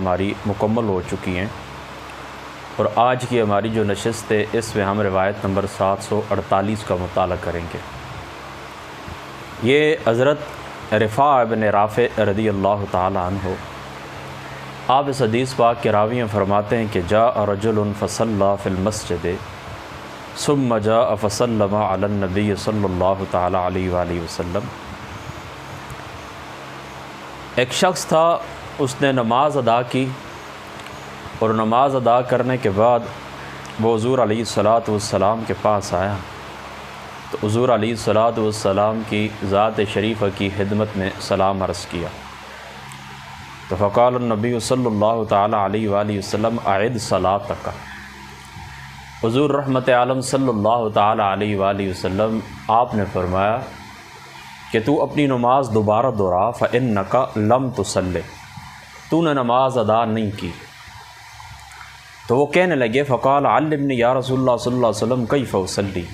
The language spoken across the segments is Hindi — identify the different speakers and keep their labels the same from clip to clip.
Speaker 1: हमारी मुकम्मल हो चुकी हैं और आज की हमारी जो नशिस्त है इसमें हम रिवायत नंबर 748 का मुताला करेंगे। ये हज़रत रिफ़ा इब्न राफ़े रज़ी अल्लाह ताला अन्हु, आप इस हदीस पाक के रावी में फरमाते हैं कि जा रजुलन फ़सल्ला फ़िल मस्जिद सुम्मा जा फ़सल्लमा अला नबी सल्लल्लाहु ताला अलैहि वसल्लम। एक शख्स था, उसने नमाज अदा की और नमाज अदा करने के बाद वो हुज़ूर अलैहिस्सलातु वस्सलाम के पास आया तो हुज़ूर अलैहिस्सलातु वस्सलाम की ज़ात शरीफ़ा की खिदमत में सलाम अर्ज़ किया तो फ़क़ाल नबी सल्लल्लाहु ताला अलैहि वसल्लम आइद सलातक। हुज़ूर रहमत आलम सल्लल्लाहु ताला अलैहि वसल्लम आपने फरमाया कि तू अपनी नमाज दोबारा दोहरा, फ़इन्नका लम तुसल्ले, तूने नमाज अदा नहीं की। तो वो कहने लगे फ़क़ाल अल्लिमनी या रसूलल्लाह सल्लल्लाहु अलैहि वसल्लम कैफ़ उसल्ली,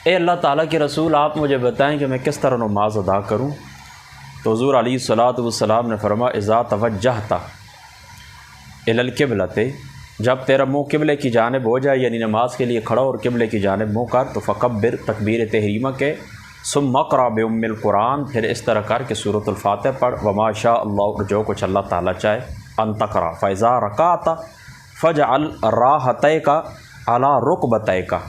Speaker 1: ए अल्लाह ताला के रसूल आप मुझे बताएं कि मैं किस तरह नमाज अदा करूं। तो हुज़ूर अलैहिस्सलातु वस्सलाम ने फरमा इज़ा तवज्जहता इलल क़िबलते, जब तेरा मुँह क़िबले की जानिब हो जाए, यानी नमाज के लिए खड़ा और क़िबले की जानिब मुँह कर, तो फ़कब्बिर तकबीर तहरीमा के, सुम्मा क़रा बिउम्मिल कुरान, फिर इस तरह कर के सूरतुल फातिहा पढ़, वमा शा अल्लाह, और जो कुछ अल्लाह ताला चाहे, अन तक़रा फ़इज़ा रकाता फ़जअल राहतैका अला रुकबतैका।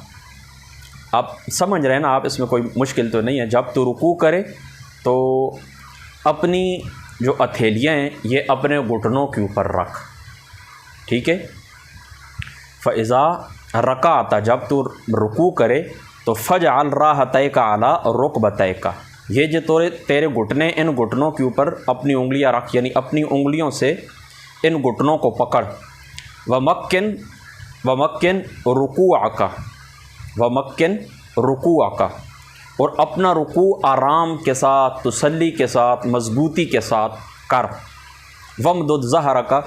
Speaker 1: आप समझ रहे हैं ना, आप इसमें कोई मुश्किल तो नहीं है। जब तू रुकू करे तो अपनी जो हथेलियाँ हैं ये अपने घुटनों के ऊपर रख, ठीक है। फ़इज़ा रकाता, जब तू रुकू करे तो फ़जअल राहतैका अला रुकबतैका, ये जो तेरे घुटने, इन घुटनों के ऊपर अपनी उंगलियां रख, यानी अपनी उंगलियों से इन घुटनों को पकड़। वमक्किन रुकूअका, वमक्किन रुकूअका, और अपना रुकू आराम के साथ, तसल्ली के साथ, मजबूती के साथ कर। वमदुद ज़हरका,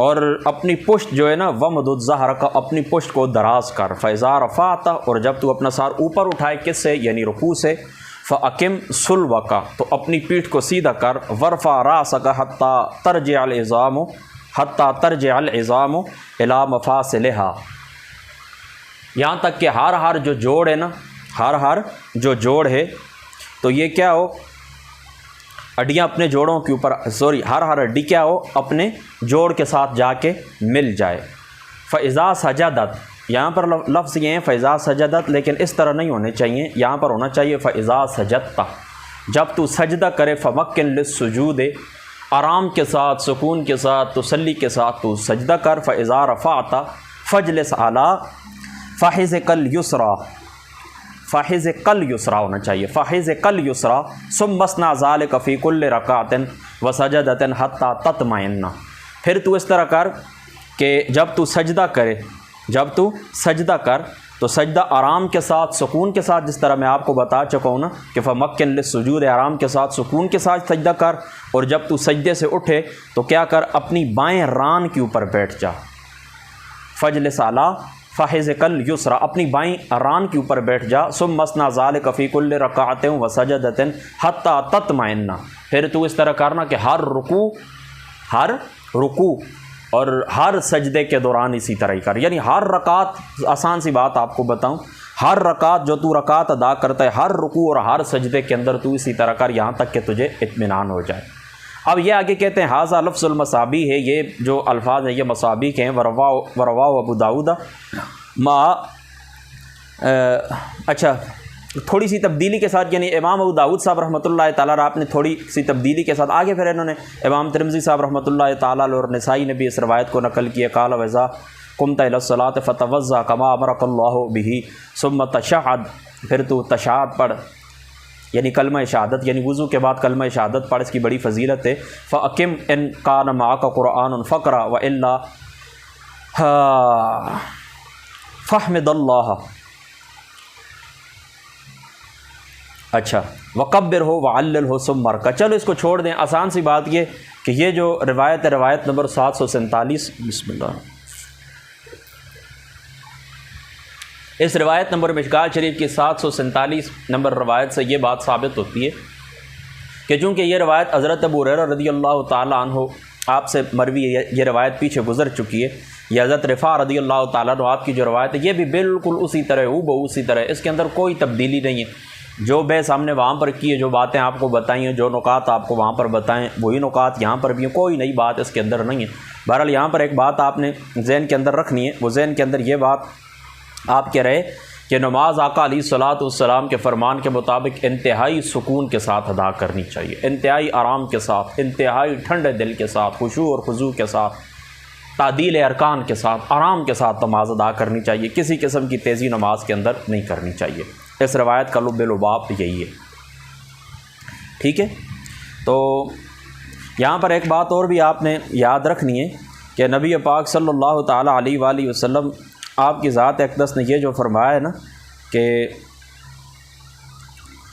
Speaker 1: और अपनी पुश्त जो है ना, वमदुद ज़हरका, अपनी पुश्त को दराज कर। फ़इज़ा रफ़अता, और जब तू अपना सर ऊपर उठाए, किससे, यानी रुकू से, फ़अकिम सुल्वका, तो अपनी पीठ को सीधा कर। वरफ़ा रासका हत्ता तरजिअल इज़ामु, हत्ता तरजिअल इज़ामु इला मफ़ासिलिहा, यहाँ तक कि हर जो जोड़ है ना, हर जो जोड़ है, तो ये क्या हो, हड्डियाँ अपने जोड़ों के ऊपर, सॉरी, हर हड्डी क्या हो, अपने जोड़ के साथ जाके मिल जाए। फ़इज़ा सजदत, यहाँ पर लफ्ज़ ये हैं फ़इज़ा सजदत, लेकिन इस तरह नहीं होने चाहिए, यहाँ पर होना चाहिए फ़इज़ा सजदता, जब तू सजदा करे। फ़मक्किन लिस्सुजूद, आराम के साथ, सुकून के साथ, तसल्ली के साथ तू सजदा कर। फ़इज़ा रफ़अता फ़जलिस अला फ़हिज़कल युसरा, फ़हिज़कल युसरा होना चाहिए, फ़हिज़कल युसरा, सुम्मस्ना ज़ालिका फ़ी कुल्लि रकातिन व सजदतिन हत्ता तत्मइन्ना। फिर तू इस तरह कर कि जब तू सजदा करे, जब तू सजदा कर तो सजदा आराम के साथ, सुकून के साथ, जिस तरह मैं आपको बता चुका हूँ ना कि फ़मक्किन लिस्सुजूद, आराम के साथ, सुकून के साथ सजदा कर। और जब तू सजदे से उठे तो क्या कर, अपनी बाएँ रान के ऊपर बैठ जा। फ़जलिस अला फ़हिज़कल युसरा, अपनी बाईं रान के ऊपर बैठ जा। सुम्मस्ना ज़ालिका फ़ी कुल्लि रकातिन व सजदतिन हत्ता तत्मइन्ना, फिर तू इस तरह करना कि हर रुकू और हर सजदे के दौरान इसी तरह ही कर, यानी हर रकात, आसान सी बात आपको बताऊं, हर रकात जो तू रकात अदा करता है, हर रुकू और हर सजदे के अंदर तू इसी तरह कर, यहाँ तक कि तुझे इत्मीनान हो जाए। अब ये आगे कहते हैं हाज़ा लफ्ज़ुल मसाबी है, ये जो अल्फाज हैं ये मसाबी के हैं। वरवा अबू दाऊद अच्छा, थोड़ी सी तब्दीली के साथ, यानी इमाम अबू दाऊद साहब रहमतुल्लाह ताला आपने थोड़ी सी तब्दीली के साथ आगे फिर इन्होंने इमाम तिरमिज़ी साहब रहमतुल्लाह ताला और नसाई ने भी इस रवायत को नकल किया। काल वज़ा कुमत इलस्सलात फ़तवज़्ज़ा कमा अमरकल्लाहु बिही सुम्मा तशहद, फिर तू तशहद पढ़, यानी कलमा शहादत, यानी वज़ू के बाद कलमा शहादत पढ़, इसकी बड़ी फजीलत है। फ़अकिम इन कान माका कुरान फ़क़रा व इल्ला फ़हमिदल्लाह, अच्छा, वकब्बिर हो वअल्लिल हो सुम्मा रका। चलो इसको छोड़ दें, आसान सी बात ये कि ये जो रिवायत है, रिवायत नंबर 747, बिस्मिल्लाह, इस रिवायत नंबर मिशकात शरीफ की 747 नंबर रवायत से ये बात साबित होती है कि चूँकि ये रवायत हज़रत अबू हुरैरा रज़ी अल्लाह ताला अन्हु आपसे मरवी ये रवायत पीछे गुजर चुकी है। ये हज़रत रिफ़ा रज़ियल्लाहु ताला अन्हु आपकी जो रवायत है ये भी बिल्कुल उसी तरह उसी तरह, इसके अंदर कोई तब्दीली नहीं है। जो बहस हमने वहाँ पर की है, जो बातें आपको बताई हैं, जो नुकात आपको वहाँ पर बताएं, वही नुकात यहाँ पर भी हैं, कोई नई बात इसके अंदर नहीं है। बहरहाल यहाँ पर एक बात आपने ज़हन के अंदर रखनी है, वो ज़हन के अंदर ये बात आप कह रहे कि नमाज आका अलैहिस्सलाम के फ़रमान के मुताबिक इंतहाई सुकून के साथ अदा करनी चाहिए, इंतहाई आराम के साथ, इंतहाई ठंडे दिल के साथ, खुशू और खुजू के साथ, तादील अरकान के साथ, आराम के साथ नमाज अदा करनी चाहिए। किसी किस्म की तेज़ी नमाज के अंदर नहीं करनी चाहिए। इस रवायत का लुब-ए-लुबाब यही है। ठीक है, तो यहाँ पर एक बात और भी आपने याद रखनी है कि नबी पाक सल्लल्लाहु ताला अलैहि वसल्लम आपकी ज़ात अक़दस ने ये जो फरमाया है ना कि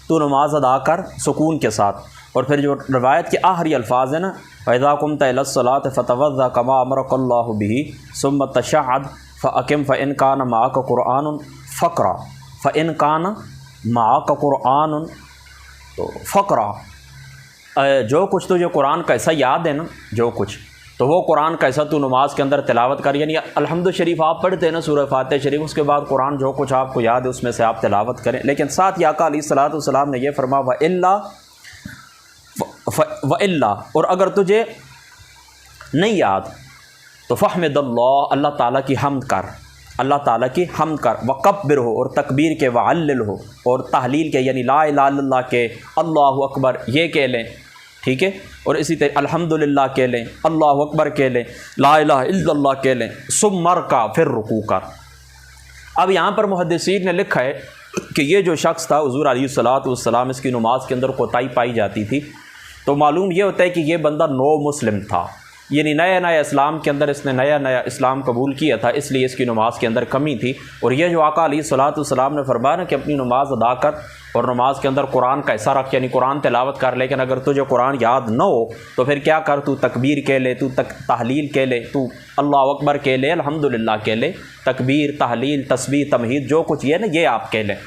Speaker 1: तू नमाज अदा कर सुकून के साथ, और फिर जो रवायत के आखिरी अल्फाज है ना, फ़इज़ा कुम्त इलस्सलात फ़तवज़्ज़ा कमा अमरकल्लाहु बिही सुम्मा तशहद फ़अक़िम फ़इन कान माअक क़ुरआनुन फ़क़रा फ़इन कान माअक क़ुरआनुन, तो फ़क़रा जो कुछ तुझे कुरान का ऐसा याद है ना, जो कुछ, तो वो कुरान का ऐसा तू नमाज के अंदर तिलावत कर। यानी अल्हम्दु शरीफ आप पढ़ते हैं ना, सूरह फातिहा शरीफ, उसके बाद कुरान जो कुछ आपको याद है उसमें से आप तिलावत करें। लेकिन साथ ही आका अलैहिस्सलाम ने यह फरमा व इल्ला, और अगर तुझे नहीं याद तो फ़हमिदल्लाह, अल्लाह ताला की हम्द कर, अल्लाह ताला की हम्द कर, वकब्बिर हो, और तकबीर के, वअल्लिल हो, और तहलील के यानी ला इलाहा इल्लल्लाह के, अल्लाहु अकबर ये कह लें। ठीक है, और इसी तरह अल्हम्दुलिल्लाह कह लें, अल्लाहु अकबर कह लें, ला इलाहा इल्लल्लाह कह लें, सुम्मर का फिर रुकू कर। अब यहाँ पर मुहद्दिसीन ने लिखा है कि ये जो शख्स था हुज़ूर अलैहिस्सलाम, इसकी नमाज के अंदर कोताही पाई जाती थी, तो मालूम ये होता है कि ये बंदा नो मुस्लिम था, यानी नया नया इस्लाम के अंदर इसने नया नया इस्लाम कबूल किया था, इसलिए इसकी नमाज के अंदर कमी थी। और ये जो आका अलैहिस्सलाम ने फरमाया ना कि अपनी नमाज अदा कर और नमाज के अंदर कुरान का हिस्सा रख, यानी कुरान तिलावत कर, लेकिन अगर तुझे कुरान याद न हो तो फिर क्या कर, तू तकबीर कह ले, तू तहलील कह ले, तू अल्लाहु अकबर कह ले, अल्हम्दुलिल्लाह कह ले, तकबीर, तहलील, तस्बीह, तमहीद जो कुछ ये ना ये आप कह लें।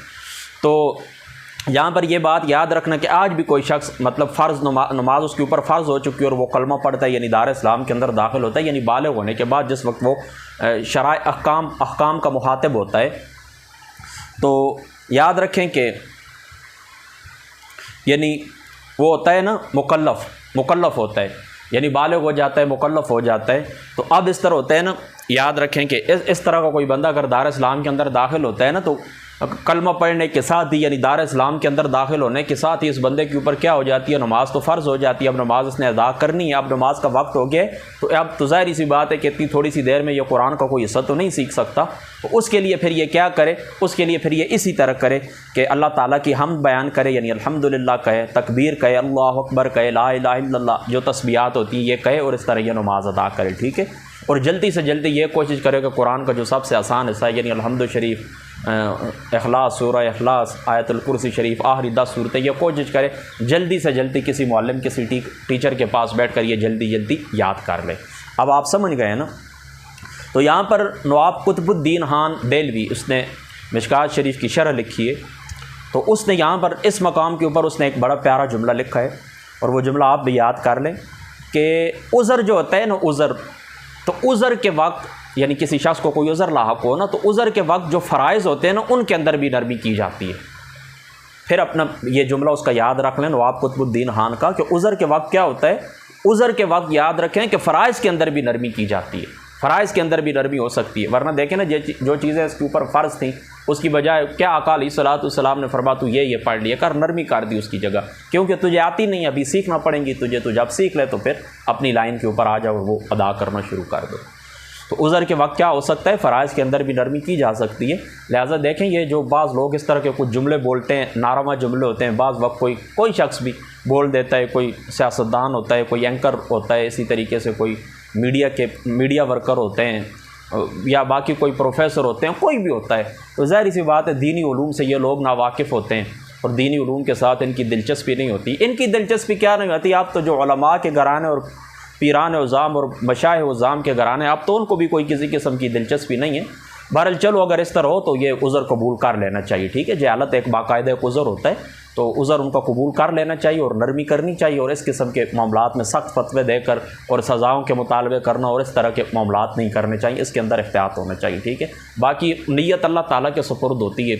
Speaker 1: तो यहाँ पर ये बात याद रखना कि आज भी कोई शख्स मतलब फ़र्ज़ नमाज उसके ऊपर फ़र्ज़ हो चुकी है और वो कलमा पढ़ता है, यानी दार इस्लाम के अंदर दाखिल होता है, यानी बालिग़ होने के बाद जिस वक्त वो शराय अहकाम का मुखातिब होता है, तो याद रखें कि यानी वो होता है ना मुकल्लफ़ होता है, यानी बालिग़ हो जाता है, मुकल्लफ़ हो जाता है। तो अब इस तरह होता है ना, याद रखें कि इस तरह का कोई बंदा अगर दार इस्लाम के अंदर दाखिल होता है ना, तो कलमा पढ़ने के साथ ही यानी दार इस्लाम के अंदर दाखिल होने के साथ ही इस बंदे के ऊपर क्या हो जाती है, नमाज तो फ़र्ज़ हो जाती है। अब नमाज उसने अदा करनी है, अब नमाज का वक्त हो गया, तो अब तो ज़ाहिर सी बात है कि इतनी थोड़ी सी देर में ये कुरान का कोई हिस्सा तो नहीं सीख सकता। तो उसके लिए फिर ये क्या करे, उसके लिए फिर ये इसी तरह करे कि अल्लाह ताला की हम्द बयान करे, यानी अल्हम्दुलिल्लाह कहे, तकबीर कहे, अल्लाहु अकबर कहे, ला इलाहा इल्लल्लाह जो तस्बीहात होती हैं ये कहे, और इस तरह ये नमाज अदा करे। ठीक है, और जल्दी से जल्दी ये कोशिश करे कि कुरान का जो सबसे आसान हिस्सा है, यानी अल्हम्दु शरीफ, इखलास, सूरह इखलास, आयतुल कुर्सी शरीफ, आखिरी 10 सूरतें, ये कोशिश करे जल्दी से जल्दी किसी मुअल्लिम, किसी टीचर के पास बैठ कर ये जल्दी जल्दी याद कर ले। अब आप समझ गए ना। तो यहाँ पर नवाब कुतुबुद्दीन खान देलवी, उसने मिशकात शरीफ की शरह लिखी है, तो उसने यहाँ पर इस मकाम के ऊपर उसने एक बड़ा प्यारा जुमला लिखा है, और वो जुमला आप भी याद कर लें कि उज़र जो होता है ना, उज़र, तो उज़र के वक्त यानी किसी शख्स को कोई उज़र लाहक हो ना, तो उज़र के वक्त जो फ़राइज़ होते हैं ना उनके अंदर भी नरमी की जाती है। फिर अपना ये जुमला उसका याद रख लें नवाब कुतुबुद्दीन खान का, कि उज़र के वक्त क्या होता है, उज़र के वक्त याद रखें कि फ़राइज़ के अंदर भी नरमी की जाती है, फ़राइज़ के अंदर भी नरमी हो सकती है। वरना देखें ना जो चीज़ें इसके ऊपर फ़र्ज़ थी उसकी बजाय क्या आका अलैहिस्सलाम ने फरमा तू ये पढ़ लिया कर, नरमी कर दी उसकी जगह, क्योंकि तुझे आती नहीं, अभी सीखना पड़ेंगी तुझे, तो जब सीख ले तो फिर अपनी लाइन के ऊपर आ जाओ और वो अदा करना शुरू कर दो। तो उज़र के वक्त क्या हो सकता है, फ़राइज़ के अंदर भी नरमी की जा सकती है। लिहाजा देखें ये जो बाज़ लोग इस तरह के कुछ जुमले बोलते हैं, नारामा जुमले होते हैं, बाज़ वक्त कोई शख्स भी बोल देता है, कोई सियासतदान होता है, कोई एंकर होता है, इसी तरीके से कोई मीडिया वर्कर होते हैं, या बाकी कोई प्रोफेसर होते हैं, कोई भी होता है। तो ज़ाहिर सी बात है दीनी उलूम से ये लोग नावाकिफ़ होते हैं और दीनी उलूम के साथ इनकी दिलचस्पी नहीं होती। इनकी दिलचस्पी क्या नहीं होती, आप तो जो उलमा के घराने और पीरान उज़ाम और मशाइख़ उज़ाम के घराने, आप तो उनको भी कोई किसी किस्म की दिलचस्पी नहीं है। बहरहाल चलो अगर इस तरह हो तो ये उज़र कबूल कर लेना चाहिए। ठीक है, जहालत एक बाकायदा एक उज़र होता है, तो उज़र उनका कबूल कर लेना चाहिए और नरमी करनी चाहिए, और इस किस्म के मामलात में सख्त फतवे देकर और सज़ाओं के मुतालबे करना और इस तरह के मामलात नहीं करने चाहिए, इसके अंदर एहतियात होना चाहिए। ठीक है, बाकी नीयत अल्लाह ताला के सुपुर्द होती है,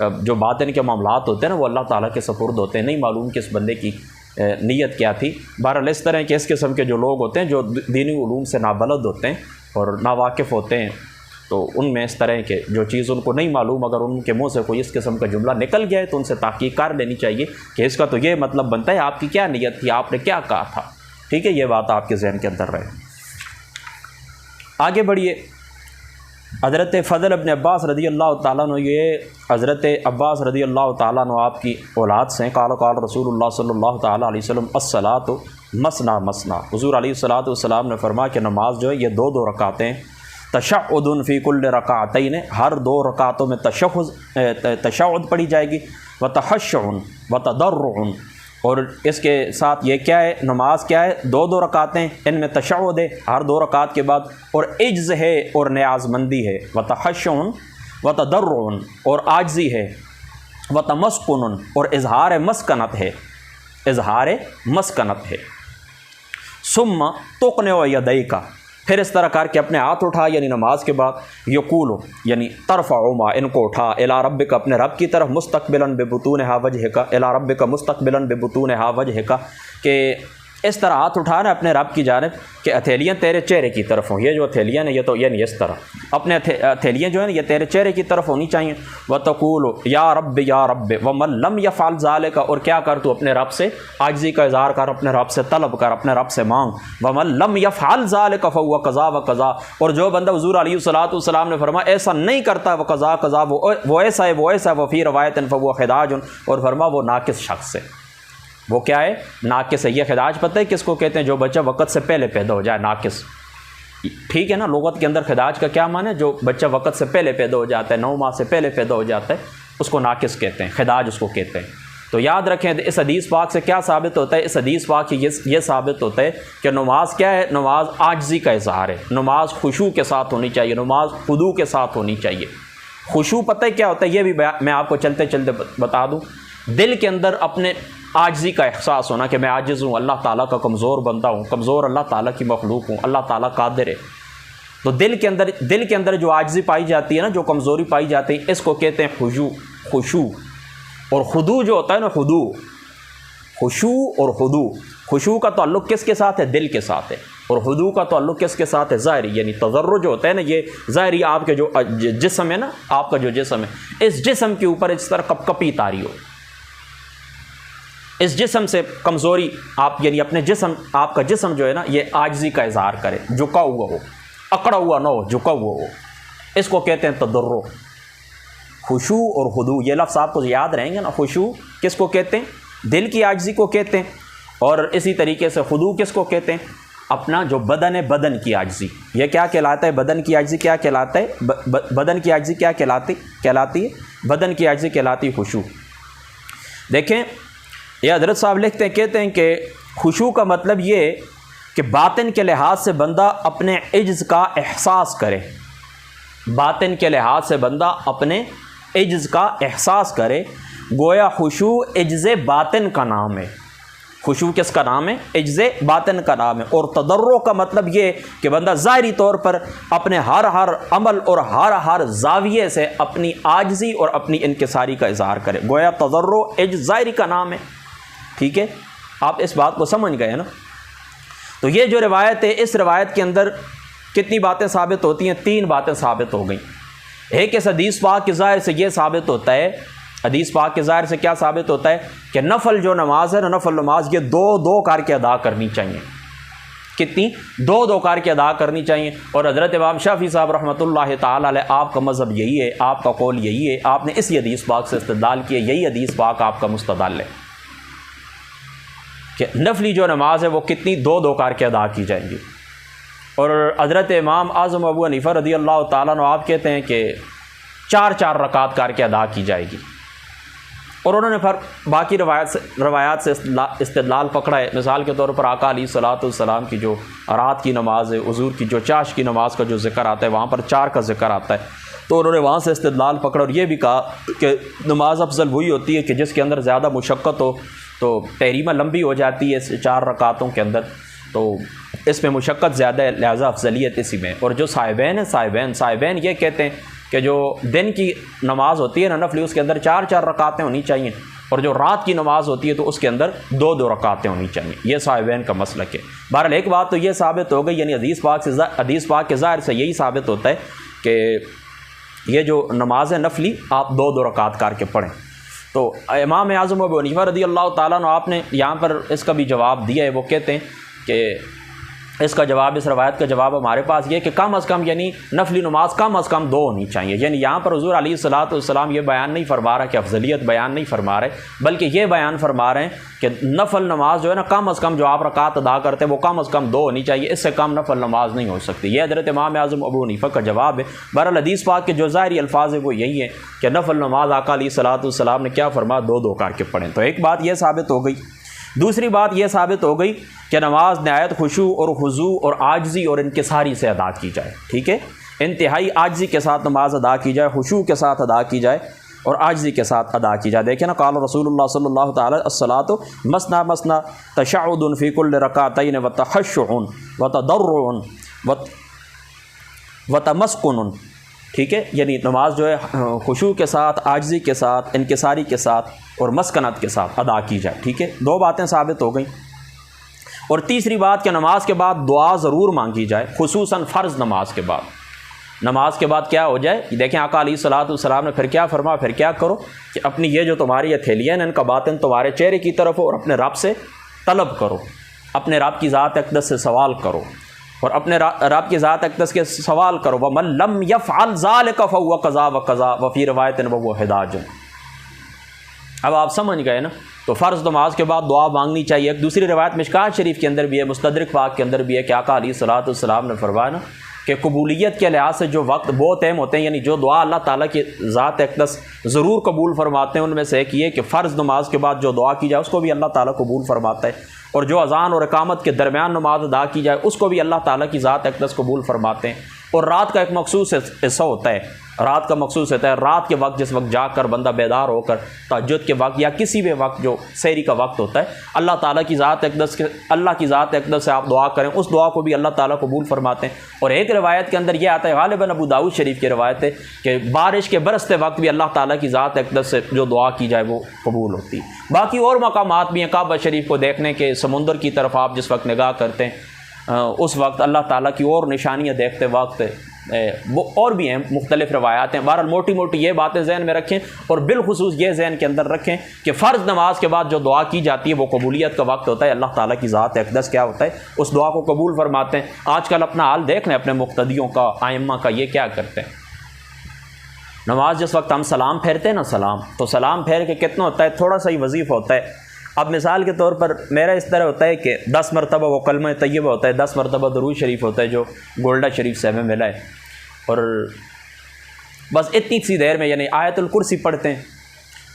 Speaker 1: जो बातिन के मामलात होते हैं ना वो अल्लाह ताला के सुपुर्द होते हैं, नहीं मालूम कि इस बंदे की नीयत क्या थी। बहरहाल इस तरह के इस किस्म के जो लोग होते हैं जो दीनी उलूम से नाबलद होते हैं और नावाकिफ़ होते हैं, तो उनमें इस तरह के जो चीज़ उनको नहीं मालूम, अगर उनके मुंह से कोई इस किस्म का जुमला निकल गया है तो उनसे तहक़ीक़ कर लेनी चाहिए कि इसका तो ये मतलब बनता है, आपकी क्या नीयत थी, आपने क्या कहा था। ठीक है, ये बात आपके जहन के अंदर रहे। आगे बढ़िए। हज़रत फ़ज़ल इब्न अब्बास रज़ी अल्लाह ताला अन्हु, ये हज़रत अब्बास रज़ी अल्लाह ताला अन्हु आपकी औलाद से क़ाल क़ाल रसूलुल्लाह सल्लल्लाहु ताला अलैहि वसल्लम अस्सलातु मसना मसना। हुज़ूर अलैहिस्सलातु वस्सलाम ने फरमाया कि नमाज जो है ये दो दो रकातें, तशहुदुन फ़ी कुल्ल रकातैन, हर दो रकातों में तशहुद पढ़ी जाएगी, व तहश्शुन व तदर्रुन, और इसके साथ ये क्या है, नमाज क्या है, दो दो रकातें, इनमें तशहुद है हर दो रकात के बाद, और इज्ज़ है और न्याज़मंदी है, व तहश्शुन व तदर्रुन, और आज्ज़ी है, व तमस्कुन, और इजहार मस्कनत है, इजहार मस्कनत है। सुम्मा तुक़ने व यदैका, फिर इस तरह करके अपने हाथ उठा, यानी नमाज के बाद, यकूल यानी तरफ़उमा, इनको उठा, इला रब्बिका, अपने रब की तरफ, मुस्तक़बिलन बिबुतूनिहा वजहिका, इला रब्बिका मुस्तक़बिलन बिबुतूनिहा वजहिका, कि इस तरह हाथ उठा रहे अपने रब की जानिब कि हथेलियाँ तेरे चेहरे की तरफ हों। ये जो हथेलियाँ हैं ये तो यानी इस तरह अपने हथेलियाँ जो हैं ये तेरे चेहरे की तरफ होनी चाहिए। व तक़ूलु या रब व मन लम यफ़अल ज़ालिका, और क्या कर तू अपने रब से आजिज़ी का इज़हार कर, अपने रब से तलब कर, अपने रब से मांग। व मन लम यफ़अल ज़ालिका फ़हुव कज़ा व कज़ा, और जो बंदा हुज़ूर अलैहिस्सलातु वस्सलाम ने फरमाया ऐसा नहीं करता, व कज़ा कज़ा, वो ऐसा है, वो ऐसा, व फ़ी रवायतिन फ़हुव खिदाजुन, और फरमा वो नाकिस शख्स है। वो क्या है, नाकिस है। ये खिदाज पता है किसको कहते हैं, जो बच्चा वक़्त से पहले पैदा हो जाए, नाकिस। ठीक है ना, लुगत के अंदर खिदाज का क्या माने, जो बच्चा वक़्त से पहले पैदा हो जाता है, 9 माह से पहले पैदा हो जाता है, उसको नाकिस कहते हैं, खिदाज उसको कहते हैं। तो याद रखें, इस हदीस पाक से क्या साबित होता है, इस हदीस पाक से ये साबित होता है कि नमाज क्या है, नमाज आजिज़ी का इज़हार है, नमाज खुशू के साथ होनी चाहिए, नमाज खुदू के साथ होनी चाहिए। खुशू पता है क्या होता है, ये भी मैं आपको चलते चलते बता दूँ। दिल के अंदर अपने आजिज़ी का एहसास होना कि मैं आजिज़ हूँ, अल्लाह ताला का कमज़ोर बंदा हूँ, कमज़ोर अल्लाह ताला की मखलूक हूँ, अल्लाह ताला कादिर है। तो दिल के अंदर जो आजिज़ी पाई जाती है ना, जो कमज़ोरी पाई जाती है, इसको कहते हैं खुशू। और खुदू जो होता है ना, खुशू और खुदू, खुशू का ताल्लुक़ किसके साथ है, दिल के साथ है, और खुदू का ताल्लुक़ किसके साथ है, ज़ाहिरी, यानी तज़र्रुर जो होता है ना, ये ज़ाहिरी आपके जो जिस्म है ना, आपका जो जिस्म है, इस जिस्म के ऊपर इस तरह कपकपी तारी हो, इस जिस्म से कमज़ोरी आप, यानी अपने जिस्म, आपका जिस्म जो है ना, ये आजिज़ी का इज़हार करे, झुका हुआ हो, अकड़ा हुआ ना हो, झुका हुआ हो, इसको कहते हैं तदर्रुर। खुशू और खुदू ये लफ्ज़ आपको याद रहेंगे ना। खुशू किसको कहते हैं, दिल की आजिज़ी को कहते हैं, और इसी तरीके से खुदू किसको कहते हैं, अपना जो बदन है, बदन की आजिज़ी। ये क्या कहलाता है, बदन की आजिज़ी क्या कहलाता है, बदन की आजिज़ी क्या कहलाती है, बदन की आजिज़ी कहलाती है खुशू। देखें, ये हज़रत साहब लिखते हैं, कहते हैं कि खुशू का मतलब ये कि बातिन के लिहाज से बंदा अपने इज्ज़ का एहसास करे, बातिन के लिहाज से बंदा अपने इज्ज़ का एहसास करे। गोया खुशू इज्ज़े बातिन का नाम है। खुशू किसका नाम है, इज्ज़े बातिन का नाम है। और तदर्रो का मतलब ये कि बंदा ज़ाहिरी तौर पर अपने हर अमल और हर जाविये से अपनी आजिज़ी और अपनी इनकिसारी का इज़हार करे। गोया तदर्रो इज्ज़ ज़ाहिरी का नाम है। ठीक है, आप इस बात को समझ गए ना। तो ये जो रिवायत है, इस रिवायत के अंदर कितनी बातें साबित होती हैं, 3 बातें साबित हो गई। एक इस हदीस पाक के ज़ाहिर से ये साबित होता है, हदीस पाक के ज़ाहिर से क्या साबित होता है कि नफल जो नमाज है ना, नफल नमाज ये 2-2 करके अदा करनी चाहिए। कितनी, 2-2 करके अदा करनी चाहिए। और हज़रत इमाम शाफ़ी साहब रहमतुल्लाह ताला अलैह, आपका मज़हब यही है, आपका कौल यही है, आपने इसी हदीस पाक से इस्तेदलाल किया, यही हदीस पाक आपका मुस्तदल है कि नफली जो नमाज है वो कितनी, 2-2 करके अदा की जाएंगी। और हज़रत इमाम आज़म अबू हनीफ़ा रज़ी अल्लाह ताला अन्हु आप कहते हैं कि 4-4 रकात करके अदा की जाएगी। और उन्होंने फिर बाकी रवायात से इस्तिदलाल पकड़ा है। मिसाल के तौर पर आका अलैहिस्सलाम की जो रात की नमाज़ है, हुज़ूर की जो चाश की नमाज़ का जो ज़िक्र आता है, वहाँ पर 4 का ज़िक्र आता है, तो उन्होंने वहाँ से इस्तिदलाल पकड़ा और ये भी कहा कि नमाज अफजल वही होती है कि जिसके अंदर ज़्यादा मुशक्क़त हो, तो तहरीमा लंबी हो जाती है 4 रकातों के अंदर, तो इसमें मुशक्क़त ज़्यादा है, लिहाजा अफजलियत इसी में। और जो साहिबैन है, साहिबैन ये कहते हैं कि जो दिन की नमाज़ होती है ना नफली, उसके अंदर 4 रकातें होनी चाहिए, और जो रात की नमाज़ होती है तो उसके अंदर 2 रकातें होनी चाहिए। ये साहिबैन का मसलक है। बहरहाल एक बात तो ये साबित हो गई, यानी हदीस पाक के ज़ाहिर से यही साबित होता है कि ये जो नमाज है नफली आप 2 रकात करके पढ़ें। तो इमाम आज़म अबू हनीफा रज़ी अल्लाह ताला अन्हु आपने यहाँ पर इसका भी जवाब दिया है। वो कहते हैं कि इसका जवाब, इस रवायत का जवाब हमारे पास ये कि कम अज़ कम यानी नफली नमाज कम अज़ कम 2 होनी चाहिए। यानी यहाँ पर हुज़ूर अलैहिस्सलाम ये बयान नहीं फरमा रहा कि अफजलियत बयान नहीं फरमा रहे, बल्कि ये बयान फरमा रहे हैं कि नफल नमाज जो है ना, कम अज़ कम जो आप रकात अदा करते हैं वो कम अज़ कम 2 होनी चाहिए, इससे कम नफल नमाज नहीं हो सकती। ये हज़रत इमाम आज़म अबू हनीफा का जवाब है। बहरहाल हदीस पाक के जो ज़ाहिरी अल्फाज है वो यही है कि नफल नमाज आका अलैहिस्सलाम ने क्या फरमाया, 2 करके पढ़ें। तो एक बात यह साबित हो गई। दूसरी बात यह साबित हो गई कि नमाज नहायत खुशू और हुजू और आजिज़ी और इनकिसारी से अदा की जाए। ठीक है, इंतहाई आजिज़ी के साथ नमाज अदा की जाए, खुशू के साथ अदा की जाए और आजिज़ी के साथ अदा की जाए। देखें ना, क़ाल रसूलुल्लाह सल्लल्लाहु तआला अस्सलातु मसना मसना तशअ्उदुन फ़ी कुल्लि रकातैन व तखश्शुउन व तदर्रुन व तमस्कुन। ठीक है, यानी नमाज जो है खुशू के साथ, आजिज़ी के साथ, इनकिसारी के साथ और मस्कनत के साथ अदा की जाए। ठीक है, 2 बातें साबित हो गई। और तीसरी बात कि नमाज के बाद दुआ ज़रूर मांगी जाए, खुसूसन फ़र्ज़ नमाज के बाद। नमाज के बाद क्या हो जाए, देखें आका अलैहिस्सलाम ने फिर क्या फरमा, फिर क्या करो कि अपनी ये जो तुम्हारी हथेलियाँ हैं इनका बातिन तुम्हारे चेहरे की तरफ हो और अपने रब से तलब करो, अपने रब की ज़ात अक़दस से सवाल करो और अपने रब की ज़ात अक़दस के सवाल करो। वमन लम यफ़अल ज़ालिका फ़हुव कज़ा व कज़ा व फ़ी रिवायतिन वहुव हिदाज। अब आप समझ गए ना, तो फ़र्ज़ नमाज के बाद दुआ मांगनी चाहिए। एक दूसरी रिवायत मिशकात शरीफ के अंदर भी है, मुस्तदरिक पाक के अंदर भी है कि आका अलैहिस्सलाम ने फरमाया ना कि कबूलियत के लिहाज से जो वक्त बहुत अहम होते हैं, यानी जो दुआ अल्लाह ताला की ज़ात अक़दस ज़रूर कबूल फरमाते हैं, उनमें से एक ये कि फ़र्ज़ नमाज के बाद जो दुआ की जाए उसको भी अल्लाह ताला कबूल फरमाता है, और जो अज़ान और इकामत के दरमियान नमाज अदा की जाए उसको भी अल्लाह ताला की ज़ात अक़दस कबूल फरमाते हैं। और रात का एक मखसूस हिस्सा होता है, रात का मखसूस होता है, रात के वक्त जिस वक्त जाग कर बंदा बेदार होकर तहज्जुद के वक्त या किसी भी वक्त जो सहरी का वक्त होता है, अल्लाह ताला की ज़ात अक़दस से आप दुआ करें, उस दुआ को भी अल्लाह ताला कबूल फरमाते हैं। और एक रिवायत के अंदर यह आता है, गालिबन अबू दाऊद शरीफ की रिवायत है कि बारिश के बरसते वक्त भी अल्लाह ताला की ज़ात अक़दस से जो दुआ की जाए वो कबूल होती है। बाकी और मकामात भी हैं, काबा शरीफ को देखने के, समुंदर की तरफ आप जिस वक्त निगाह करते हैं उस वक्त अल्लाह ताला की और निशानियाँ देखते वक्त वो और भी हैं, मुख्तलिफ रवायात हैं। बहरहाल मोटी मोटी ये बातें जहन में रखें और बिलखुसूस ये जहन के अंदर रखें कि फ़र्ज़ नमाज के बाद जो दुआ की जाती है वो कबूलियत का वक्त होता है। अल्लाह ताला की ज़ात अक़दस क्या होता है, उस दुआ को कबूल फरमाते हैं। आजकल अपना हाल देख लें अपने मुक्तदियों का, आइम्मा का, ये क्या करते हैं। नमाज जिस वक्त हम सलाम फेरते हैं ना, तो सलाम फेर के कितना होता है, थोड़ा सा ही वजीफ़ा होता है। अब मिसाल के तौर पर मेरा इस तरह होता है कि 10 मरतबा वो कलमा तय्यबा होता है, 10 मरतबा दरूद शरीफ होता है जो गोल्डा शरीफ से हमें मिला है, और बस इतनी सी देर में यानी आयतुल कुर्सी पढ़ते हैं।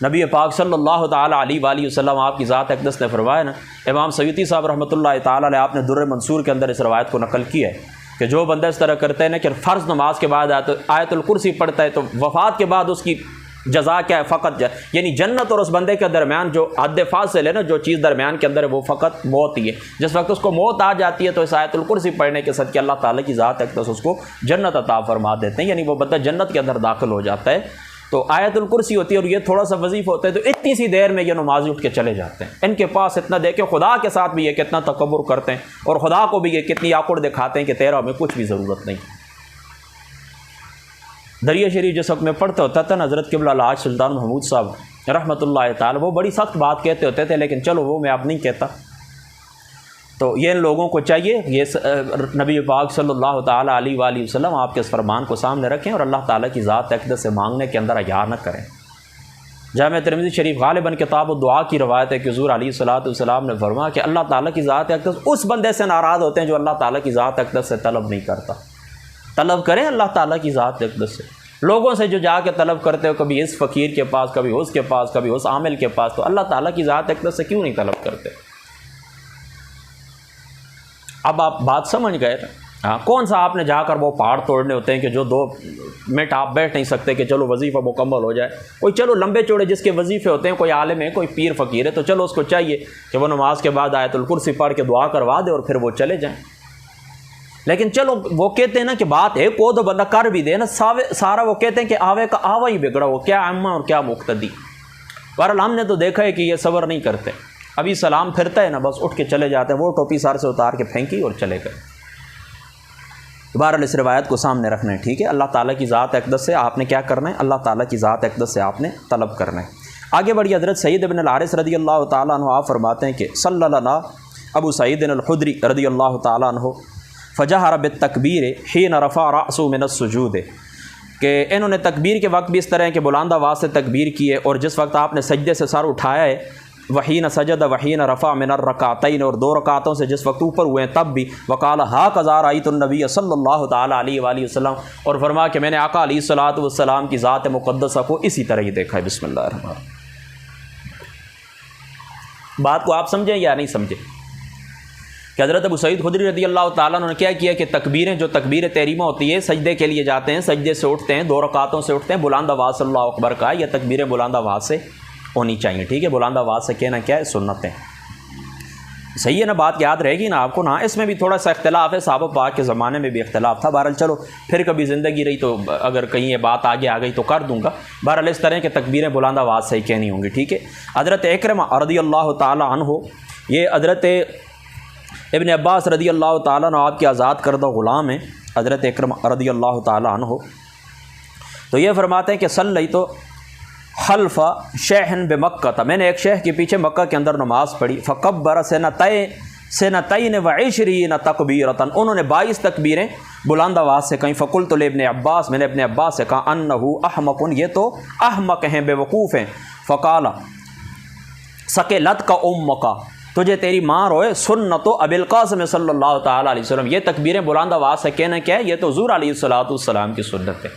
Speaker 1: नबी पाक सल्लल्लाहु ताला अलैहि वसल्लम आपकी ज़ात अक़दस ने फरमाया ना, इमाम सयूती साहब रहमतुल्लाहि ताला अलैह आपने दुर्र मंसूर के अंदर इस रवायत को नकल किया है कि जो बंदा इस तरह करते हैं ना कि फ़र्ज़ नमाज के बाद आयतुल कुर्सी पढ़ता है तो वफ़ात के बाद उसकी जज़ा क्या है, फ़कत यानी जन्नत और उस बंदे के दरमियान जो हद फासिल है ना, जो चीज़ दरमियान के अंदर है वो फ़कत मौत ही है। जिस वक्त उसको मौत आ जाती है तो इस आयतुल कुर्सी पढ़ने के सदक़े अल्लाह ताला की ज़ात अक़दस उसको जन्नत अता फरमा देते हैं, यानी वो बंदा जन्नत के अंदर दाखिल हो जाता है। तो आयतुल कुर्सी होती है और ये थोड़ा सा वजीफ़ होता है, तो इतनी सी देर में ये नमाज़ी उठ के चले जाते हैं। इनके पास इतना देखें, खुदा के साथ भी ये कितना तकब्बुर करते हैं और खुदा को भी ये कितनी आकुड़ दिखाते हैं कि तेरा हमें कुछ भी ज़रूरत नहीं। दरिया शरीफ जिस वक्त में पढ़ते होता था ना, हज़रत क़िबला हाज सुल्तान महमूद साहब रहमतुल्लाह ताला, वो बड़ी सख्त बात कहते होते थे, लेकिन चलो वो मैं अब नहीं कहता। तो ये इन लोगों को चाहिए ये नबी पाक सल्लल्लाहु ताला अलैहि वसल्लम आपके इस फरमान को सामने रखें और अल्लाह ताला की ज़ात अक़दस से मांगने के अंदर अया न करें। जामे तिरमिज़ी शरीफ गालिबन किताब दुआ की रवायत है कि हुज़ूर अलैहिस्सलातु वस्सलाम ने फरमाया कि अल्लाह ताला की ज़ात अक़दस उस बंदे से नाराज़ होते हैं जो अल्लाह ताला की ज़ात अक़दस से तलब नहीं करता। तलब करें अल्लाह ताला की ज़ात अक़दस से। लोगों से जो जाके तलब करते हो, कभी इस फ़कीर के पास, कभी उसके पास, कभी उस आमिल के पास, तो अल्लाह ताला की ज़ात अक़दस से क्यों नहीं तलब करते? अब आप बात समझ गए ना? हाँ, कौन सा आपने जाकर वो पहाड़ तोड़ने होते हैं कि जो 2 मिनट आप बैठ नहीं सकते कि चलो वजीफ़ा मुकम्मल हो जाए। कोई चलो लंबे चौड़े जिसके वजीफ़े होते हैं, कोई आलिम है, कोई पीर फ़कीर है, तो चलो उसको चाहिए कि वो नमाज के बाद आयतुल कुर्सी पढ़ के दुआ करवा दे और फिर वो चले जाएँ। लेकिन चलो वो कहते हैं ना कि बात है को तो बंदा कर भी दे ना, सारा वो कहते हैं कि आवे का आवा ही बिगड़ा, वो क्या अम्मा और क्या मुक्तदी। बहरहाल हमने तो देखा है कि ये सब्र नहीं करते। अभी सलाम फिरता है ना, बस उठ के चले जाते हैं, वो टोपी सर से उतार के फेंकी और चले गए। बहरहाल इस रिवायत को सामने रखना है, ठीक है। अल्लाह ताला की ज़ात अक़दस से आपने क्या करना है? अल्लाह ताला की ज़ात अक़दस से आपने तलब करना है। आगे बढ़िए, हज़रत सईद इब्न अल-हारिस रज़ियल्लाहु ताला अन्हु आप फरमाते हैं कि सल्लल्लाहु अबू सईद अल-खुदरी रज़ियल्लाहु ताला अन्हु फ़जहर बित्तकबीर हीन रफ़ा रअसहु मिनस सुजूद, कि इन्होंने तकबीर के वक्त भी इस तरह के बुलंद आवाज़ से तकबीर की है, और जिस वक्त आपने सजदे से सर उठाया है, वहीन सजद वहीन रफ़ा मिनर रकातैन, और 2 रकातों से जिस वक्त ऊपर हुए हैं तब भी, वकाल हा कज़ार आयतुन्नबी सल्लल्लाहु ताला अलैहि वसल्लम, और फरमा कि मैंने आका अलैहिस्सलातु वस्सलाम की ज़ात मुक़द्दसा को इसी तरह ही देखा है। बिस्मिल्लाह रहमान। बात को आप समझें या नहीं समझें कि हज़रत अबू सईद खुदरी रज़ियल्लाहु ताला उन्होंने क्या किया कि तकबीरें, जो तकबीर तहरीमा होती है, सजदे के लिए जाते हैं, सजदे से उठते हैं, 2 रकातों से उठते हैं, बुलंद आवाज़ अल्लाहु अकबर का, यह तकबीरें बुलंद आवाज़ से होनी चाहिए, ठीक है। बुलंद आवाज़ से कहना क्या है? सुन्नत है। सही है ना? बात याद रहेगी ना आपको ना? इसमें भी थोड़ा सा इख्तिलाफ है, सहाबा पाक के ज़माने में भी इख्तिलाफ था। बहरहाल चलो फिर कभी ज़िंदगी रही तो अगर कहीं ये बात आगे आ गई तो कर दूँगा। बहरहाल इस तरह के तकबीरें बुलंद आवाज़ से ही कहनी होंगी, ठीक है। हज़रत इकरमा रज़ियल्लाहु ताला अन्हु, ये हज़रत इब्न अब्बास रज़ियल्लाहु ताला अन्हु आपके आज़ाद करदा ग़ुलाम है, हज़रत इकरमा रज़ियल्लाहु ताला अन्हु, तो ये फरमाते हैं कि सल्लई तो खल्फ़ा शहन बे मक्का था, मैंने एक शह के पीछे मक्का के अंदर नमाज़ पढ़ी। फ़कब्बर सनतैन व इशरीन तकबीरतन, उन्होंने 22 तकबीरें बुलंद आवाज़ से कहीं। फ़कुल्तु लिब्न अब्बास, मैंने अपने अब्बास से कहा अन्नहु अहमकुन, ये तो अहमक हैं, बेवकूफ़ हैं। फ़काला सकेलत का उम्मका, तुझे तेरी माँ रोए, सुन्नतो अबिल क़ासिम सल्लल्लाहु ताला अलैहि वसल्लम, ये तकबीरें बुलंद आवाज़ से कहना क्या है? ये तो हुज़ूर अलैहिस्सलातु वस्सलाम की सुन्नत है।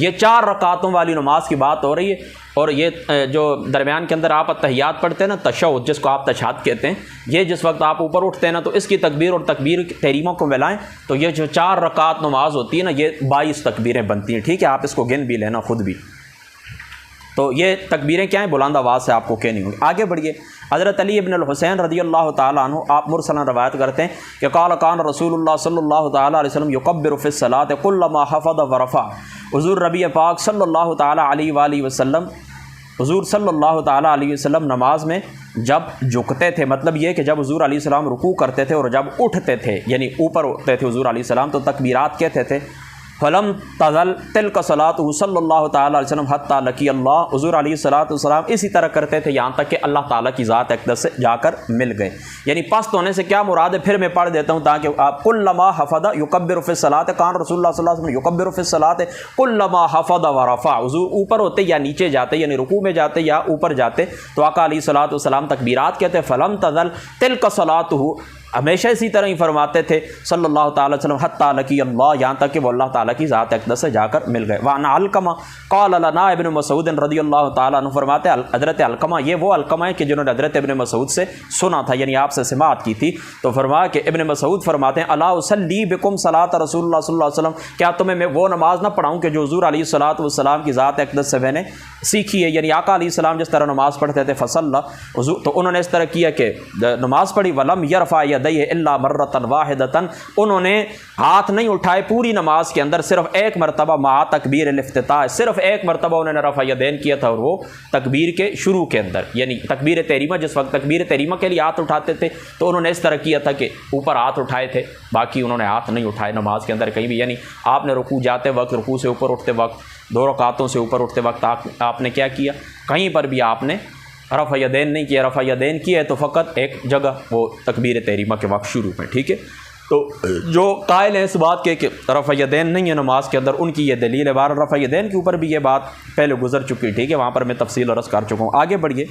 Speaker 1: ये 4 रकातों वाली नमाज की बात हो रही है, और ये जो दरमियान के अंदर आप तहियात पढ़ते हैं ना, तशहुद जिसको आप तशहाद कहते हैं, ये जिस वक्त आप ऊपर उठते हैं ना, तो इसकी तकबीर और तकबीर तहरीमों को मिलाएं तो ये जो 4 रकात नमाज होती है ना, ये 22 तकबीरें बनती हैं, ठीक है। आप इसको गिन भी लेना खुद भी। तो ये तकबीरें क्या हैं? बुलंद आवाज़ से आपको कहनी होंगी। आगे बढ़िए, हज़रत अली इब्न हुसैन रज़ियल्लाहु ताला अन्हु आप मुरसलन रवायत करते हैं कि क़ाल कान रसूलुल्लाह सल्लल्लाहु ताला अलैहि वसल्लम युकब्बिरु फ़िस सलात कुल्लमा हफ़ज़ व रफ़ा, हुज़ूर रबी पाक सल्लल्लाहु ताला अलैहि वसल्लम, हुज़ूर सल्लल्लाहु ताला अलैहि वसल्लम नमाज में जब झुकते थे, मतलब ये कि जब हुज़ूर अलैहिस्सलाम रुकू करते थे और जब उठते थे, यानी ऊपर उठते थे हुज़ूर अलैहिस्सलाम, तो तकबीरात कहते थे। फ़लम तज़ल तिल्का सलातुहु सल्लल्लाहु ताला अलैहि वसल्लम हत्ता लकी अल्लाह, हुज़ूर अलैहिस्सलातु वस्सलाम इसी तरह करते थे यहाँ तक कि अल्लाह ताला की ज़ात अक़दस से जाकर मिल गए। यानी पस्त होने से क्या मुराद है? फिर मैं पढ़ देता हूँ ताकि आप कुल्लमा हफ़ज़ युकब्बिरु फ़िस सलात, कान रसूलुल्लाह सल्लल्लाहु अलैहि वसल्लम युकब्बिरु फ़िस सलात कुल्लमा हफ़ज़ व रफ़ा, हुज़ूर ऊपर होते या नीचे जाते, यानी रुकू में जाते या ऊपर जाते, तो आका अलैहिस्सलातु वस्सलाम तकबीरात कहते। फ़लम तज़ल तिल्का सलातुहु, हमेशा इसी तरह ही फरमाते थे सल्लल्लाहु ताला अलैहि वसल्लम हत्ता लकी अल्लाह, यहाँ तक कि वो अल्लाह ताला की ज़ात अक़दस से जाकर मिल गए। वाना अलकमा क़ाल लना इब्न मसूद रज़ियल्लाहु ताला अन्हु, फरमाते हज़रत अलकमा, ये वो अलकमा है कि जिन्होंने हज़रत इब्न मसूद से सुना था, यानी आपसे समाअत की थी। तो फरमाया कि इब्न मसूद फरमाते हैं अला उसल्ली बिकुम सलात रसूलुल्लाह सल्लल्लाहु अलैहि वसल्लम, क्या तुम्हें मैं वो नमाज ना पढ़ाऊँ कि जो हुज़ूर अलैहिस्सलातु वस्सलाम की ज़ात अक़दस से मैंने सीखी है, यानी आका अलैहिस्सलाम जिस तरह नमाज़ पढ़ते थे। फसल्ला, तो उन्होंने इस तरह किया कि नमाज़ पढ़ी। वलम यरफ़ा यदैहि इल्ला मर्रतन वाहिदतन, उन्होंने हाथ नहीं उठाए पूरी नमाज के अंदर, सिर्फ एक मरतबा मा तकबीर इफ्तिताह, सिर्फ एक मरतबा उन्होंने रफ़ा यदैन किया था, और वो तकबीर के शुरू के अंदर, यानी तकबीर तहरीमा, जिस वक्त तकबीर तहरीमा के लिए हाथ उठाते थे तो उन्होंने इस तरह किया था कि ऊपर हाथ उठाए थे, बाकी उन्होंने हाथ नहीं उठाए नमाज के अंदर कहीं भी। यानी आपने रुकू जाते वक्त, रुकू से ऊपर उठते वक्त, 2 रकातों से ऊपर उठते वक्त आपने क्या किया? कहीं पर भी आपने रफ़ा यदैन नहीं किया। रफ़ा यदैन किया है तो फ़कत एक जगह, वो तकबीर तहरीमा के वक्त शुरू में, ठीक है। तो जो कायल है इस बात के कि रफ़ा यदैन नहीं है नमाज के अंदर, उनकी ये दलील है। बार रफ़ा यदैन के ऊपर भी ये बात पहले गुजर चुकी, ठीक है, वहाँ पर मैं तफसील अर्ज़ कर चुका हूँ। आगे बढ़िए,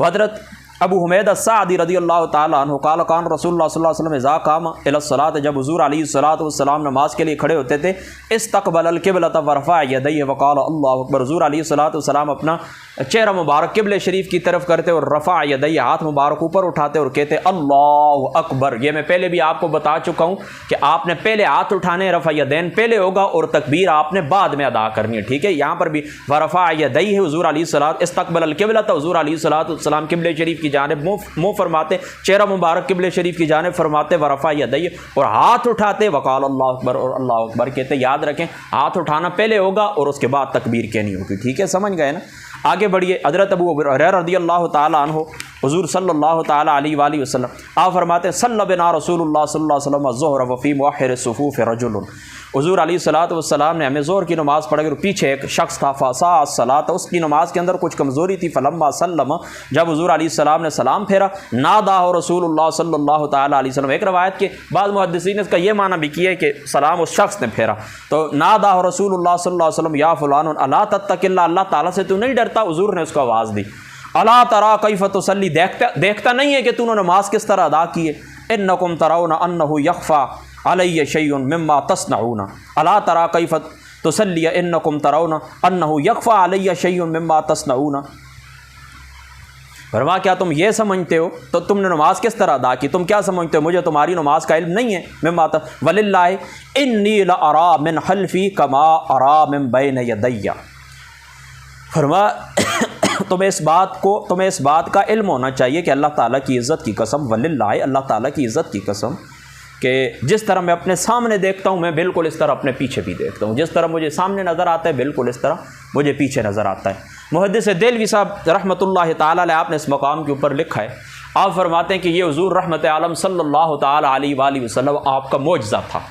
Speaker 1: हज़रत अबू हुमैद अस्सादी रज़ियल्लाहु ताला अन्हु क़ाल कान रसूलुल्लाह सल्लल्लाहु अलैहि वसल्लम इज़ा क़ाम इला सलात, जब हुज़ूर अलैहिस्सलातु वस्सलाम नमाज के लिए खड़े होते थे, इस्तक़बल क़िबलत व रफ़अ यदैहि व क़ाल अल्लाहु अकबर, हुज़ूर अलैहिस्सलातु वस्सलाम अपना चेहरा मुबारक क़िबले शरीफ की तरफ करते और रफ़अ यदैहि, हाथ मुबारक ऊपर उठाते और कहते अल्लाहु अकबर। ये मैं पहले भी आपको बता चुका हूँ कि आपने पहले हाथ उठाने, रफ़अ यदैन पहले होगा और तकबीर आपने बाद में अदा करनी है, ठीक है। यहाँ पर भी व रफ़अ यदैहि हुज़ूर अलैहिस्सलात इस्तक़बल क़िबलत, हुज़ूर अलैहिस्सलातु वस्सलाम क़िबले शरीफ की जानिब मुँह फरमाते, चेहरा मुबारक क़िबले शरीफ की जानिब फरमाते, व रफ़अ यदैहि और हाथ उठाते, वक़ाल अल्लाहु अकबर और अल्लाहु अकबर कहते। याद रखें हाथ उठाना पहले होगा और उसके बाद तकबीर कहनी होगी, ठीक है, समझ गए ना। आगे बढ़िए। हज़रत अबू हुरैरा रज़ियल्लाहु ताला अन्हु हुज़ूर सल्लल्लाहु ताला अलैहि वसल्लम आप फरमाते हैं सल्ला बिना रसूलुल्लाह सल्लल्लाहु अलैहि वसल्लम ज़ुहर व फ़ी मुअख़्ख़िर सुफ़ूफ़ रजुलन, हुज़ूर अलैहिस्सलातु वस्सलाम ने हमें ज़ोहर की नमाज़ पढ़ाई और पीछे एक शख्स था, फ़सा सलात, उसकी नमाज़ के अंदर कुछ कमज़ोरी थी, फ़लम्मा सल्लम, जब हुज़ूर अलैहिस्सलाम ने सलाम फेरा, नादा हो रसूलुल्लाह सल्लल्लाहु ताला अलैहि वसल्लम। एक रवायत के बाद मुहद्दिसीन ने इसका ये माना भी किया कि सलाम उस शख्स ने फेरा, तो नादा हो रसूलुल्लाह सल्लल्लाहु अलैहि वसल्लम या फ़ुलान अला तत्तक़िल्लाह, अल्लाह ताला से तू नहीं डरता। हुज़ूर ने उसको आवाज़ दी, अला तरा कैफ़ तुसल्ली, देखता नहीं है कि तूने नमाज किस तरह अदा की है। इन्नकुम तरौना अन्नहु यख़फ़ा अलैहि शैउन मिम्मा तस्नऊना, अला तरा कैफ़ तुसल्ली इन्नकुम तरौना अन्नहु यख़फ़ा अलैहि शैउन मिम्मा तस्नऊना। फरमा क्या तुम ये समझते हो, तो तुमने नमाज किस तरह अदा की, तुम क्या समझते हो मुझे तुम्हारी नमाज का इल्म नहीं है। मिम्मा वलिल्लाहि इन्नी लअरा मिन खल्फ़ी कमा अरा मिन बैन यदैया। फरमा तुम्हें इस बात का इल्म होना चाहिए कि अल्लाह ताला की इज़्ज़त की कसम, वलिल्लाहि अल्लाह ताला की इज़्ज़त की कसम, कि जिस तरह मैं अपने सामने देखता हूँ मैं बिल्कुल इस तरह अपने पीछे भी देखता हूँ, जिस तरह मुझे सामने नज़र आता है बिल्कुल इस तरह मुझे पीछे नज़र आता है। मुहद्दिस देलवी साहब रहमतुल्लाहि ताला अलैह आपने इस मकाम के ऊपर लिखा है, आप फरमाते हैं कि ये हुज़ूर रहमत आलम सल्लल्लाहु ताला अलैहि वसल्लम आपका मोजज़ा था,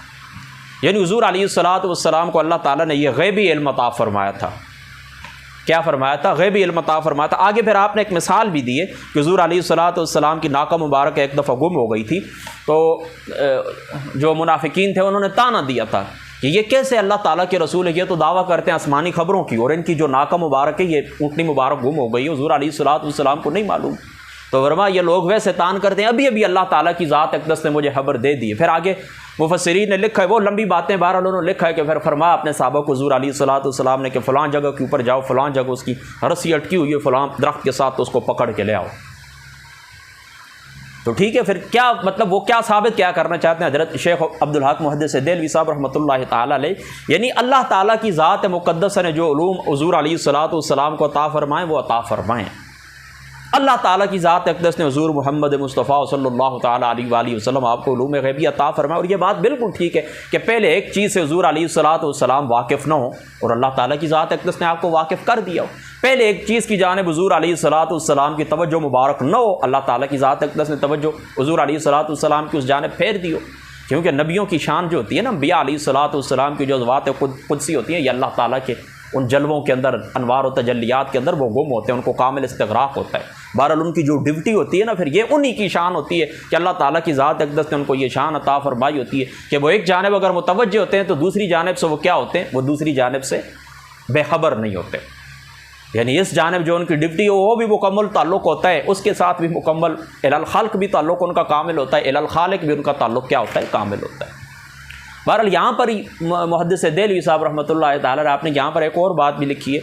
Speaker 1: यानी हुज़ूर अलैहिस्सलातु वस्सलाम को अल्लाह ताला ने यह गैबी इल्म अता फरमाया था। क्या फरमाया था? गैबी इल्म अता फरमाया था। आगे फिर आपने एक मिसाल भी दी है कि हुज़ूर अलैहिस्सलातु वस्सलाम की नाका मुबारक एक दफ़ा गुम हो गई थी, तो जो मुनाफिकीन थे उन्होंने ताना दिया था कि ये कैसे अल्लाह ताला के रसूल है, ये तो दावा करते हैं आसमानी खबरों की और इनकी जो नाका मुबारक है ये ऊँटनी मुबारक गुम हो गई है, हुज़ूर अलैहिस्सलातु वस्सलाम को नहीं मालूम। तो वर्मा ये लोग वैसे तान करते हैं, अभी अभी अल्लाह ताला की ज़ात अक़दस ने मुझे खबर दे दी है। फिर आगे मुफस्सिरीन ने लिखा है, वो लंबी बातें बहरहाल उन्होंने लिखा है कि फिर फरमाया अपने साहबा को हुज़ूर अलैहिस्सलातु वस्सलाम ने कि फ़लाँ जगह के ऊपर जाओ, फ़लाँ जगह उसकी रस्सी अटकी हुई है फ़लाँ दरख्त के साथ, तो उसको पकड़ के ले आओ। तो ठीक है, फिर क्या मतलब वो क्या साबित क्या करना चाहते हैं हज़रत शेख अब्दुल हक मुहद्दिस देलवी साहब रहमतुल्लाहि ताला अलैह, यानी अल्लाह ताला की ज़ात मुक़द्दसा ने जो उलूम हुज़ूर अलैहिस्सलातु वस्सलाम को अता फरमाएँ वो अता फरमाएँ। अल्लाह ताला की ज़ात अक़दस ने हुज़ूर मोहम्मद मुस्तफ़ा सल्लल्लाहु ताला अलैहि वसल्लम आपको उलूम ग़ैबी अता फरमाए। और ये बात बिल्कुल ठीक है कि पहले एक चीज़ से हुज़ूर अलैहिस्सलातु वस्सलाम वाकिफ़ न हो और अल्लाह ताला की ज़ात अक़दस ने आपको वाकिफ़ कर दिया हो। पहले एक चीज़ की जानिब हुज़ूर अलैहिस्सलातु वस्सलाम की तवज्जो मुबारक न हो, अल्लाह ताला की ज़ात अक़दस ने तवज्जो हुज़ूर अलैहिस्सलातु वस्सलाम की उस जानिब फेर दी हो। क्योंकि नबियों की शान जो होती है ना, अंबिया अलैहिस्सलातु वस्सलाम की जो ज़वात क़ुदसी होती है, ये अल्लाह ताला के उन जलवों के अंदर, अनवार और तजल्लियात के अंदर वो गुम होते हैं, उनको कामिल इस्तिग़राक़ होता है। बहरहाल उनकी जो ड्यूटी होती है ना, फिर ये उन्हीं की शान होती है कि अल्लाह ताला की ज़ात अक़दस ने उनको ये शान अता फरमाई होती है कि वो एक जानिब अगर मुतवज्जे होते हैं तो दूसरी जानिब से वो क्या होते हैं, वो दूसरी जानिब से बेखबर नहीं होते। यानी इस जानिब जो उनकी ड्यूटी हो वो भी मुकम्मल ताल्लुक़ होता है, उसके साथ भी मुकम्मल इलल खल्क़ भी ताल्लुक़ उनका कामिल होता है, इलल खालिक़ भी उनका ताल्लुक़ क्या होता है, कामिल होता है। बहरहाल यहाँ पर ही मुहद्दिस देलवी साहब रहमतुल्लाहि ताला आपने यहाँ पर एक और बात भी लिखी है।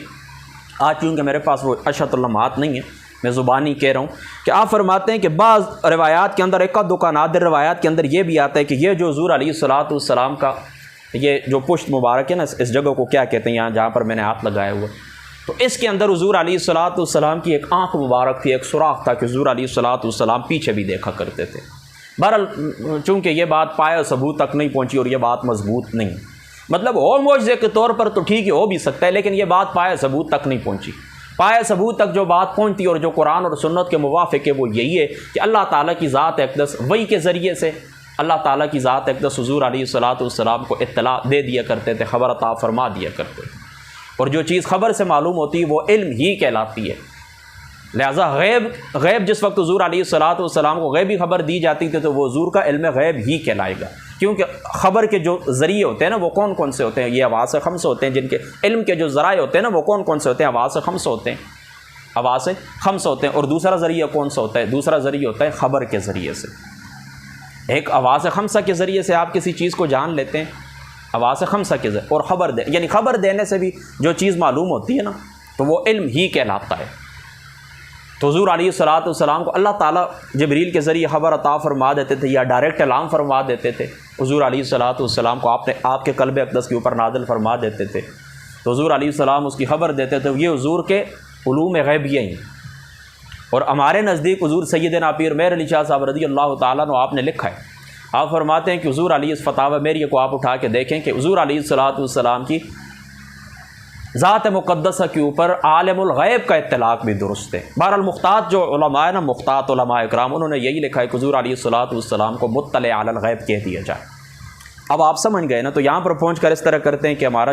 Speaker 1: आज चूँकि मेरे पास वो अशहतुल लम्हात नहीं है, मैं ज़ुबानी कह रहा हूँ कि आप फरमाते हैं कि बाज़ रिवायात के अंदर, एक दुका नादिर रिवायात के अंदर ये भी आता है कि ये जो हुज़ूर अलैहिस्सलातु वस्सलाम का ये जो पुश्त मुबारक है ना, इस जगह को क्या कहते हैं, यहाँ जहाँ पर मैंने हाथ लगाया हुआ, तो इसके अंदर हुज़ूर अलैहिस्सलातु वस्सलाम की एक आँख मुबारक थी, एक सुराख था कि हुज़ूर अलैहिस्सलातु वस्सलाम पीछे भी देखा करते थे। बहरहाल चूँकि ये बात पाया सबूत तक नहीं पहुँची और ये बात मजबूत नहीं, मतलब हो मौजज़े के तौर पर तो ठीक है, हो भी सकता है, लेकिन ये बात पाया सबूत तक नहीं पहुँची। पाया सबूत तक जो बात पहुँचती और जो कुरान और सुन्नत के मुवाफ़िक है वो यही है कि अल्लाह ताला की ज़ात अक़दस वही के ज़रिए से अल्लाह ताला की ज़ात अक़दस हुज़ूर अलैहिस्सलातु वस्सलाम को इत्तला दे दिया करते थे, ख़बर अता फरमा दिया करते थे। और जो चीज़ ख़बर से मालूम होती है वो इल्म ही कहलाती है। लिहाजा गैब जिस वक्त हुज़ूर अलैहिस्सलातु वस्सलाम को गैबी खबर दी जाती थी तो वो हुज़ूर का इल्म गैब ही कहलाएगा, क्योंकि ख़बर के जो ज़रिए होते हैं ना वो कौन कौन से होते हैं, ये आवाज़ ख़म्स होते हैं, जिनके इल्म के जो ज़राए होते हैं ना वो कौन कौन से होते हैं, आवाज़ ख़म्स होते हैं। हवास खम्स होते हैं। और दूसरा ज़रिया कौन सा होता है? दूसरा ज़रिया होता है ख़बर के ज़रिए से। एक हवास खम्सा के ज़रिए से आप किसी चीज़ को जान लेते हैं, हवास खम्सा के ज़रिए, और ख़बर दे यानी ख़बर देने से भी जो चीज़ मालूम होती है ना, तो वो इल्म ही कहलाता है। तो हुज़ूर अलैहिस्सलातु वस्सलाम को अल्लाह ताला जिब्रील के ज़रिए ख़बर अता फरमा देते थे या डायरेक्ट ऐलान फरमा देते थे। हुज़ूर अलैहिस्सलातु वस्सलाम को आपके क़ल्ब अक़दस के ऊपर नाज़िल फरमा देते थे, तो हुज़ूर अलैहिस्सलाम उसकी ख़बर देते थे। ये हुज़ूर के उलूम ग़ैबिय्या हैं। और हमारे नज़दीक हुज़ूर सैयदना पीर मेहर अली शाह साहब रज़ियल्लाहु ताला अन्हु आपने लिखा है, आप फरमाते हैं कि हुज़ूर अली इस फतावा मेरी को आप उठा के देखें कि हुज़ूर अलैहिस्सलातु वस्सलाम की ज़ात मुक़द्दसा के ऊपर आलिमुल ग़ैब का इत्तलाक़ भी दुरुस्त है। बहरहाल मुख्तात जो उलमा है ना, मुख्तात उलमा इकराम, उन्होंने यही लिखा है कि हुज़ूर अलैहिस्सलातु वस्सलाम को मुत्तले अलल ग़ैब कह दिया जाए। अब आप समझ गए ना। तो यहाँ पर पहुँच कर इस तरह करते हैं कि हमारा